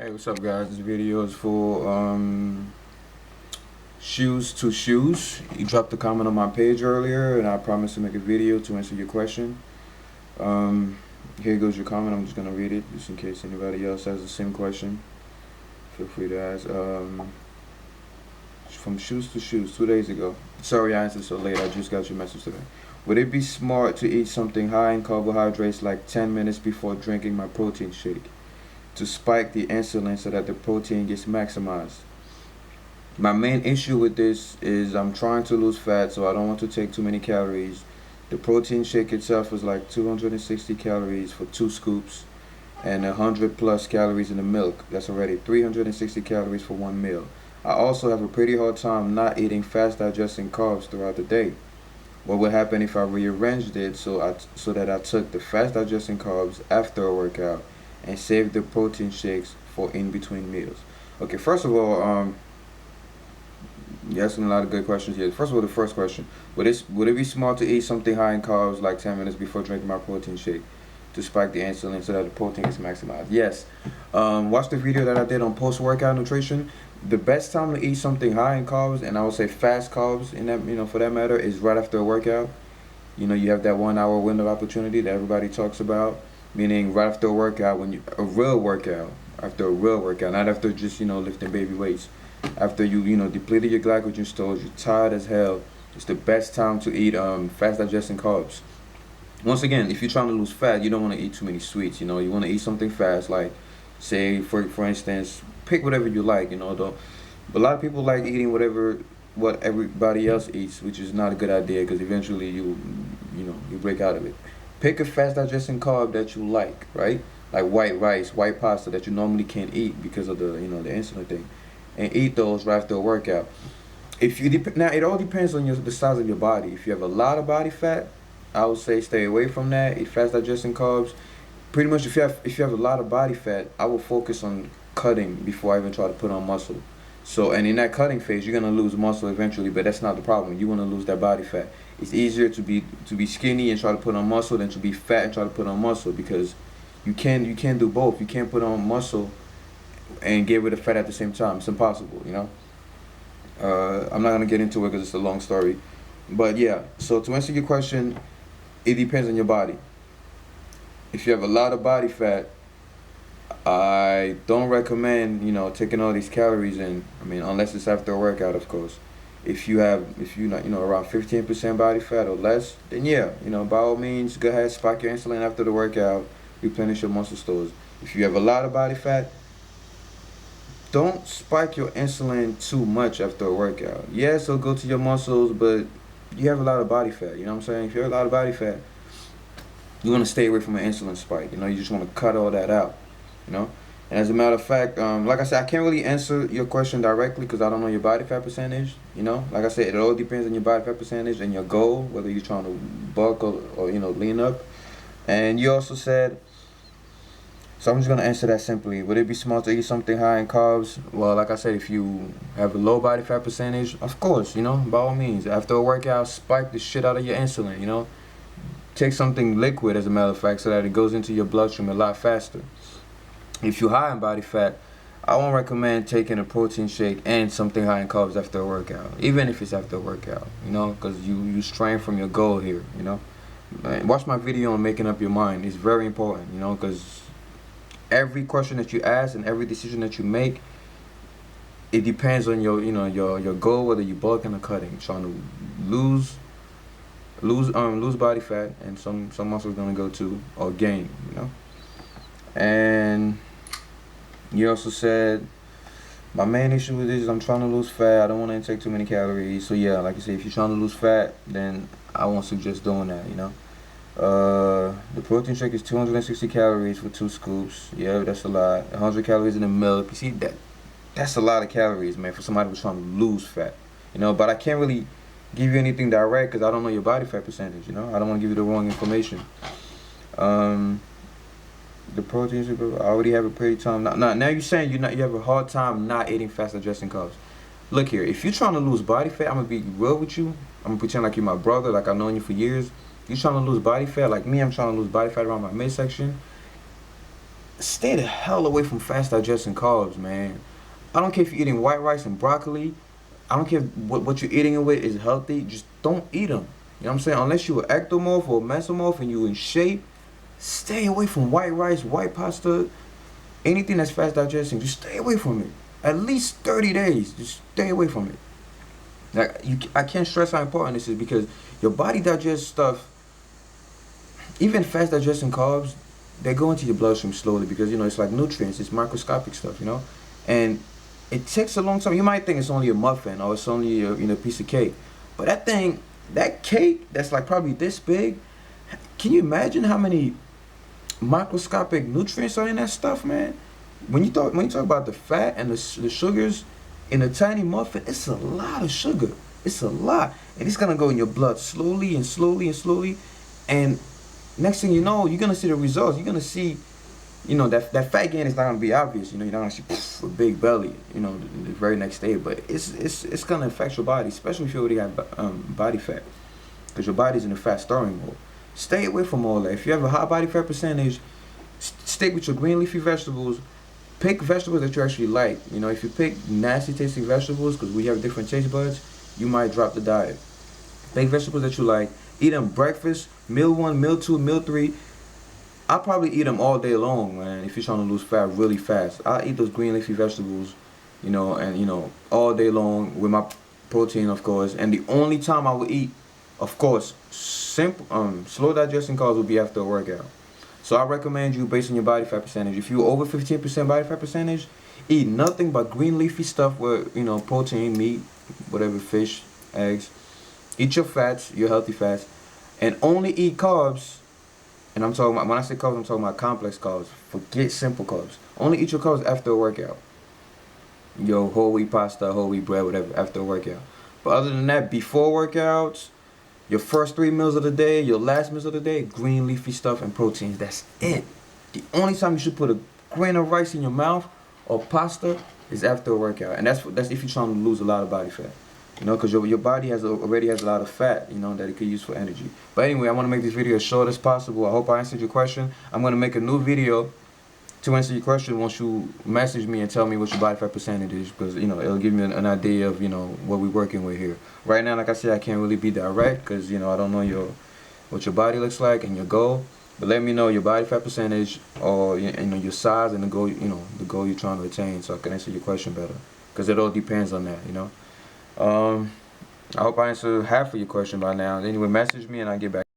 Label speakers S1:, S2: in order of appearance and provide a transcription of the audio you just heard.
S1: Hey, what's up, guys? This video is for shoes to shoes. You dropped a comment on my page earlier, and I promised to make a video to answer your question. Here goes your comment. I'm just gonna read it, just in case anybody else has the same question. Feel free to ask. From shoes to shoes, 2 days ago. Sorry I answered so late. I just got your message today. Would it be smart to eat something high in carbohydrates like 10 minutes before drinking my protein shake, to spike the insulin so that the protein gets maximized? My main issue with this is I'm trying to lose fat, so I don't want to take too many calories. The protein shake itself is like 260 calories for 2 scoops and 100 plus calories in the milk. That's already 360 calories for 1 meal. I also have a pretty hard time not eating fast digesting carbs throughout the day. What would happen if I rearranged it so that I took the fast digesting carbs after a workout and saved the protein shakes for in between meals? Okay, first of all, you're asking a lot of good questions here. First of all, the first question: would it be smart to eat something high in carbs like 10 minutes before drinking my protein shake to spike the insulin so that the protein is maximized? Yes. Watch the video that I did on post-workout nutrition. The best time to eat something high in carbs, and I would say fast carbs in that, for that matter, is right after a workout. You have that 1 hour window of opportunity that everybody talks about, meaning right after a workout, a real workout, after a real workout, not after just, lifting baby weights. After you depleted your glycogen stores, you're tired as hell. It's the best time to eat fast digesting carbs. Once again, if you're trying to lose fat, you don't want to eat too many sweets. You want to eat something fast, like, say, for instance, pick whatever you like. Though, but a lot of people like eating what everybody else eats, which is not a good idea, because eventually you break out of it. Pick a fast digesting carb that you like, right? Like white rice, white pasta that you normally can't eat because of the the insulin thing, and eat those right after a workout. Now it all depends on the size of your body. If you have a lot of body fat, I would say stay away from that. Eat fast digesting carbs. Pretty much, if you have a lot of body fat, I will focus on cutting before I even try to put on muscle. So, and in that cutting phase, you're gonna lose muscle eventually, but that's not the problem. You want to lose that body fat. It's easier to be skinny and try to put on muscle than to be fat and try to put on muscle, because you can't do both. You can't put on muscle and get rid of fat at the same time. It's impossible. I'm not gonna get into it because it's a long story, but yeah. So to answer your question, it depends on your body. If you have a lot of body fat, I don't recommend taking all these calories in. I mean, unless it's after a workout, of course. If you're not around 15% body fat or less, then yeah, by all means, go ahead, spike your insulin after the workout, replenish your muscle stores. If you have a lot of body fat, don't spike your insulin too much after a workout. Yes, it'll go to your muscles, but you have a lot of body fat. You know what I'm saying? If you have a lot of body fat, you want to stay away from an insulin spike. You just want to cut all that out. And as a matter of fact, like I said, I can't really answer your question directly because I don't know your body fat percentage. Like I said, it all depends on your body fat percentage and your goal, whether you're trying to bulk or lean up. And you also said, so I'm just gonna answer that simply. Would it be smart to eat something high in carbs? Well, like I said, if you have a low body fat percentage, of course, by all means, after a workout, spike the shit out of your insulin. Take something liquid, as a matter of fact, so that it goes into your bloodstream a lot faster. If you're high in body fat, I won't recommend taking a protein shake and something high in carbs after a workout, even if it's after a workout, because you strain from your goal here, Watch my video on making up your mind. It's very important, because every question that you ask and every decision that you make, it depends on your goal, whether you're bulking or cutting, trying to lose body fat, and some muscles gonna go to, or gain, And you also said, my main issue with this is I'm trying to lose fat. I don't want to take too many calories. So yeah, like I said, if you're trying to lose fat, then I won't suggest doing that. The protein shake is 260 calories for 2 scoops. Yeah, that's a lot. 100 calories in the milk. You see, that's a lot of calories, man, for somebody who's trying to lose fat. But I can't really give you anything direct because I don't know your body fat percentage. I don't want to give you the wrong information. The proteins, I already have a pretty time. Now you're saying you have a hard time not eating fast digesting carbs. Look here, if you're trying to lose body fat, I'm gonna be real with you. I'm gonna pretend like you're my brother, like I've known you for years. You're trying to lose body fat, like me. I'm trying to lose body fat around my midsection. stay the hell away from fast digesting carbs, man. I don't care if you're eating white rice and broccoli. I don't care what you're eating it with is healthy. Just don't eat them. You know what I'm saying? Unless you're an ectomorph or a mesomorph and you're in shape, stay away from white rice, white pasta, anything that's fast digesting. Just stay away from it. At least 30 days. Just stay away from it. Like I can't stress how important this is because your body digests stuff. Even fast digesting carbs, they go into your bloodstream slowly because it's like nutrients. It's microscopic stuff, and it takes a long time. You might think it's only a muffin or it's only a piece of cake, but that cake that's like probably this big. Can you imagine how many microscopic nutrients are in that stuff, man? When you talk about the fat and the sugars in a tiny muffin, it's a lot of sugar. It's a lot, and it's gonna go in your blood slowly and slowly and slowly, and next thing you know, you're gonna see the results. You're gonna see, that fat gain is not gonna be obvious. You're not gonna see a big belly, the very next day. But it's gonna affect your body, especially if you already have body fat, because your body's in a fat storing mode. Stay away from all that. If you have a high body fat percentage, stick with your green leafy vegetables. Pick vegetables that you actually like. If you pick nasty tasting vegetables, because we have different taste buds, you might drop the diet. Pick vegetables that you like. Eat them breakfast, meal 1, meal 2, meal 3. I'll probably eat them all day long, man, if you're trying to lose fat really fast. I'll eat those green leafy vegetables, and, all day long with my protein, of course. And the only time I will eat, of course, slow digesting carbs will be after a workout. So I recommend you, based on your body fat percentage, if you're over 15% body fat percentage, eat nothing but green leafy stuff with, protein, meat, whatever, fish, eggs. Eat your fats, your healthy fats, and only eat carbs. And I'm talking about, when I say carbs, I'm talking about complex carbs. Forget simple carbs. Only eat your carbs after a workout. Your whole wheat pasta, whole wheat bread, whatever, after a workout. But other than that, before workouts, your first 3 meals of the day, your last meals of the day, green leafy stuff and proteins. That's it. The only time you should put a grain of rice in your mouth or pasta is after a workout. And that's if you're trying to lose a lot of body fat. Because your body already has a lot of fat, that it could use for energy. But anyway, I want to make this video as short as possible. I hope I answered your question. I'm going to make a new video to answer your question once you message me and tell me what your body fat percentage is, because it'll give me an idea of what we're working with here. Right now, like I said, I can't really be direct because I don't know what your body looks like and your goal. But let me know your body fat percentage or your size and the goal the goal you're trying to attain, so I can answer your question better, because it all depends on that. I hope I answered half of your question by now. Anyway, message me and I'll get back.